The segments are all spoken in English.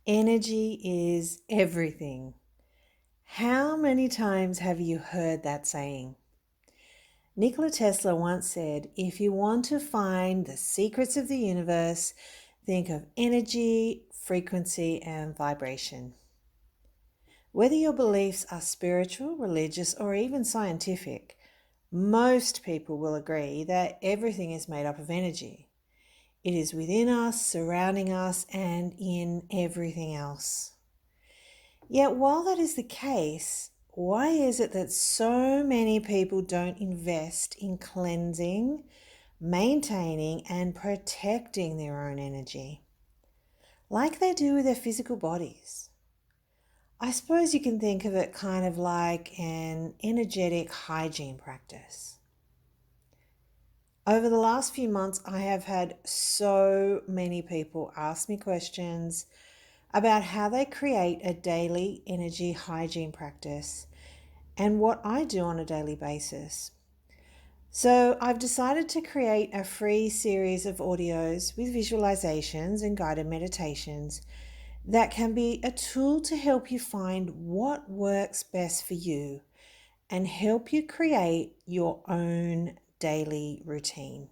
Energy is everything. How many times have you heard that saying? Nikola Tesla once said, if you want to find the secrets of the universe, think of energy, frequency, and vibration. Whether your beliefs are spiritual, religious, or even scientific, most people will agree that everything is made up of energy. It is within us, surrounding us, and in everything else. Yet while that is the case, why is it that so many people don't invest in cleansing, maintaining, and protecting their own energy, like they do with their physical bodies? I suppose you can think of it kind of like an energetic hygiene practice. Over the last few months, I have had so many people ask me questions about how they create a daily energy hygiene practice and what I do on a daily basis. So I've decided to create a free series of audios with visualizations and guided meditations that can be a tool to help you find what works best for you and help you create your own daily routine.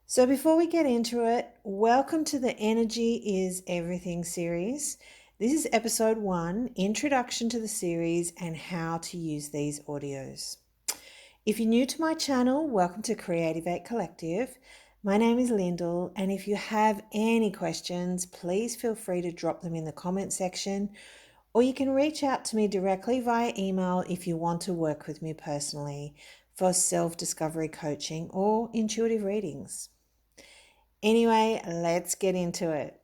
So before we get into it, welcome to the Energy is Everything series. This is episode 1, Introduction to the series and how to use these audios. If you're new to my channel, welcome to Creative 8 Collective. My name is Lyndal, and if you have any questions, please feel free to drop them in the comment section, or you can reach out to me directly via email if you want to work with me personally for self-discovery coaching or intuitive readings. Anyway, let's get into it.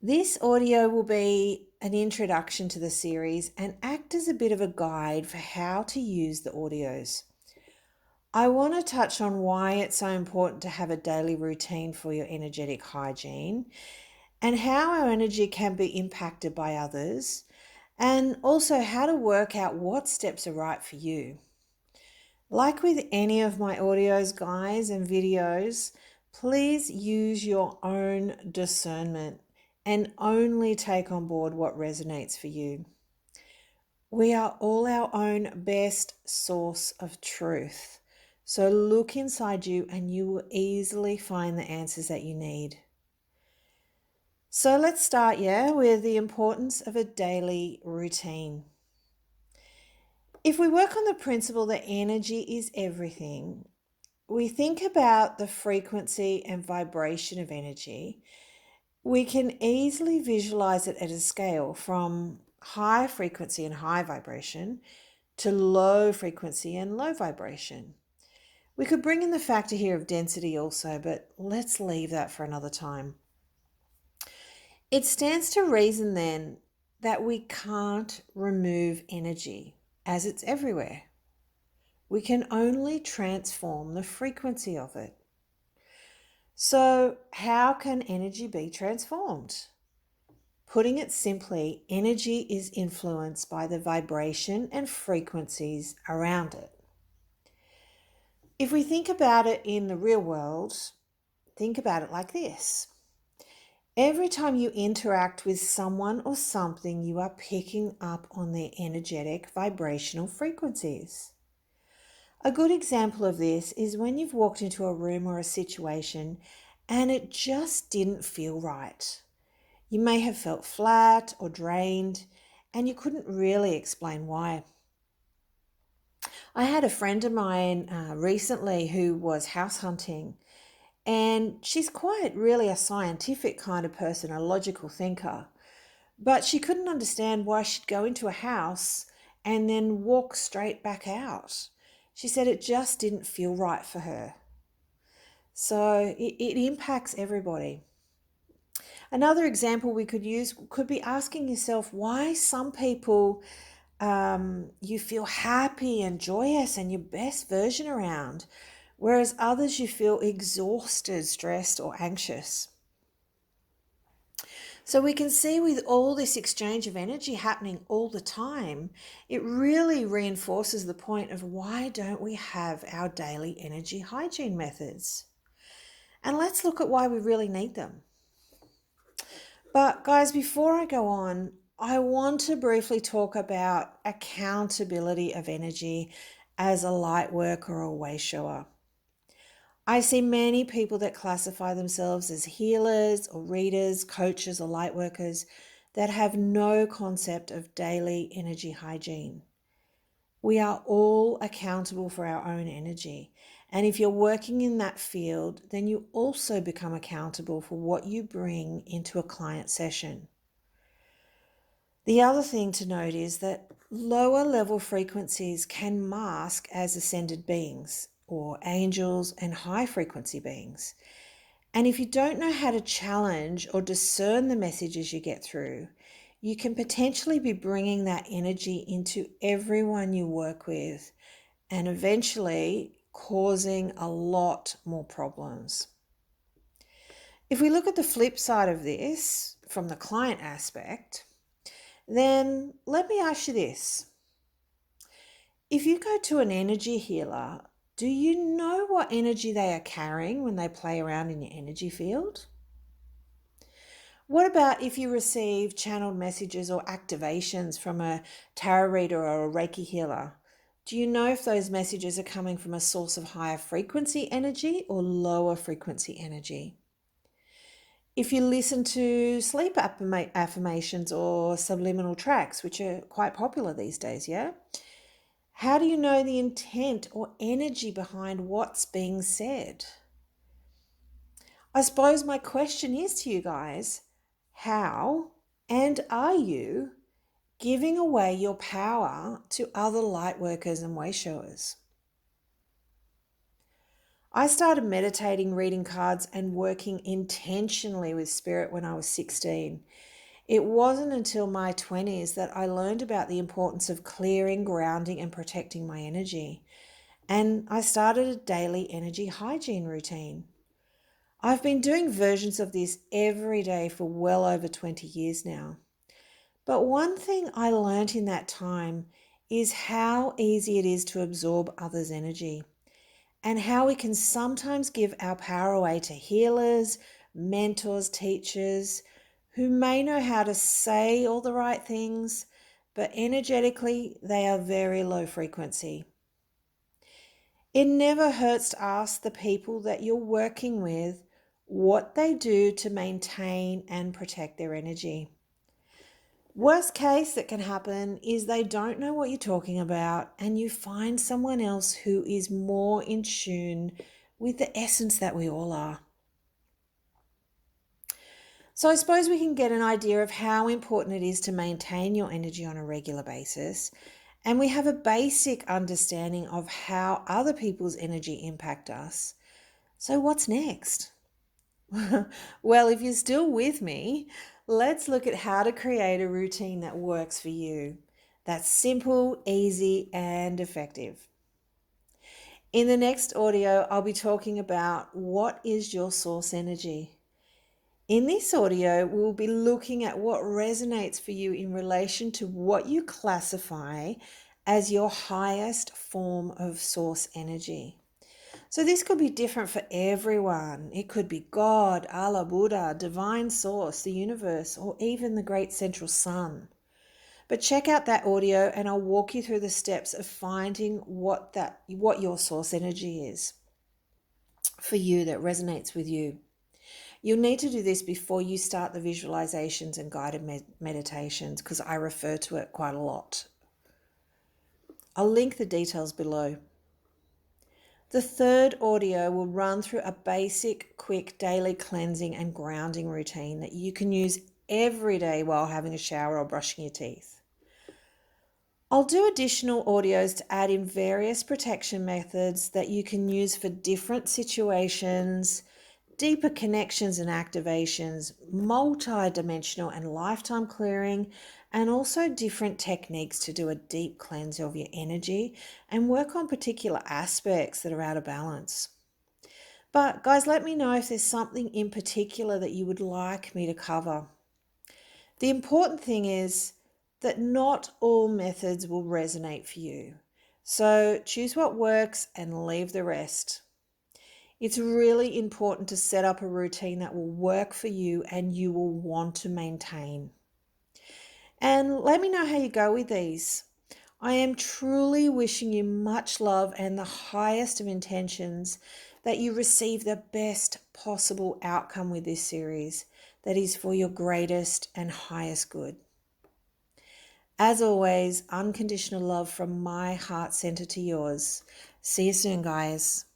This audio will be an introduction to the series and act as a bit of a guide for how to use the audios. I want to touch on why it's so important to have a daily routine for your energetic hygiene and how our energy can be impacted by others, and also how to work out what steps are right for you. Like with any of my audios, guys, and videos, please use your own discernment and only take on board what resonates for you. We are all our own best source of truth. So look inside you and you will easily find the answers that you need. So let's start, with the importance of a daily routine. If we work on the principle that energy is everything, we think about the frequency and vibration of energy, we can easily visualize it at a scale from high frequency and high vibration to low frequency and low vibration. We could bring in the factor here of density also, but let's leave that for another time. It stands to reason then that we can't remove energy as it's everywhere. We can only transform the frequency of it. So how can energy be transformed? Putting it simply, energy is influenced by the vibration and frequencies around it. If we think about it in the real world, think about it like this. Every time you interact with someone or something, you are picking up on their energetic vibrational frequencies. A good example of this is when you've walked into a room or a situation and it just didn't feel right. You may have felt flat or drained and you couldn't really explain why. I had a friend of mine recently who was house hunting, and she's quite really a scientific kind of person, a logical thinker, but she couldn't understand why she'd go into a house and then walk straight back out. She said it just didn't feel right for her. So it impacts everybody. Another example we could use could be asking yourself why some people you feel happy and joyous and your best version around, whereas others you feel exhausted, stressed, or anxious. So we can see with all this exchange of energy happening all the time, it really reinforces the point of why don't we have our daily energy hygiene methods? And let's look at why we really need them. But guys, before I go on, I want to briefly talk about accountability of energy as a light worker or a way shower. I see many people that classify themselves as healers or readers, coaches or light workers that have no concept of daily energy hygiene. We are all accountable for our own energy. And if you're working in that field, then you also become accountable for what you bring into a client session. The other thing to note is that lower level frequencies can mask as ascended beings or angels and high frequency beings. And if you don't know how to challenge or discern the messages you get through, you can potentially be bringing that energy into everyone you work with and eventually causing a lot more problems. If we look at the flip side of this from the client aspect, then let me ask you this. If you go to an energy healer, do you know what energy they are carrying when they play around in your energy field? What about if you receive channeled messages or activations from a tarot reader or a Reiki healer? Do you know if those messages are coming from a source of higher frequency energy or lower frequency energy? If you listen to sleep affirmations or subliminal tracks, which are quite popular these days, yeah? How do you know the intent or energy behind what's being said? I suppose my question is to you guys, how and are you giving away your power to other light workers and way showers? I started meditating, reading cards, and working intentionally with spirit when I was 16. It wasn't until my 20s that I learned about the importance of clearing, grounding, and protecting my energy. And I started a daily energy hygiene routine. I've been doing versions of this every day for well over 20 years now. But one thing I learned in that time is how easy it is to absorb others' energy and how we can sometimes give our power away to healers, mentors, teachers who may know how to say all the right things, but energetically they are very low frequency. It never hurts to ask the people that you're working with what they do to maintain and protect their energy. Worst case that can happen is they don't know what you're talking about and you find someone else who is more in tune with the essence that we all are. So I suppose we can get an idea of how important it is to maintain your energy on a regular basis. And we have a basic understanding of how other people's energy impact us. So what's next? Well, if you're still with me, let's look at how to create a routine that works for you. That's simple, easy, and effective. In the next audio, I'll be talking about what is your source energy. In this audio, we'll be looking at what resonates for you in relation to what you classify as your highest form of source energy. So this could be different for everyone. It could be God, Allah, Buddha, divine source, the universe, or even the great central sun. But check out that audio and I'll walk you through the steps of finding what your source energy is for you that resonates with you. You'll need to do this before you start the visualizations and guided meditations because I refer to it quite a lot. I'll link the details below. The third audio will run through a basic, quick daily cleansing and grounding routine that you can use every day while having a shower or brushing your teeth. I'll do additional audios to add in various protection methods that you can use for different situations, deeper connections and activations, multi-dimensional and lifetime clearing, and also different techniques to do a deep cleanse of your energy and work on particular aspects that are out of balance. But guys, let me know if there's something in particular that you would like me to cover. The important thing is that not all methods will resonate for you. So choose what works and leave the rest. It's really important to set up a routine that will work for you and you will want to maintain. And let me know how you go with these. I am truly wishing you much love and the highest of intentions that you receive the best possible outcome with this series that is for your greatest and highest good. As always, unconditional love from my heart center to yours. See you soon, guys.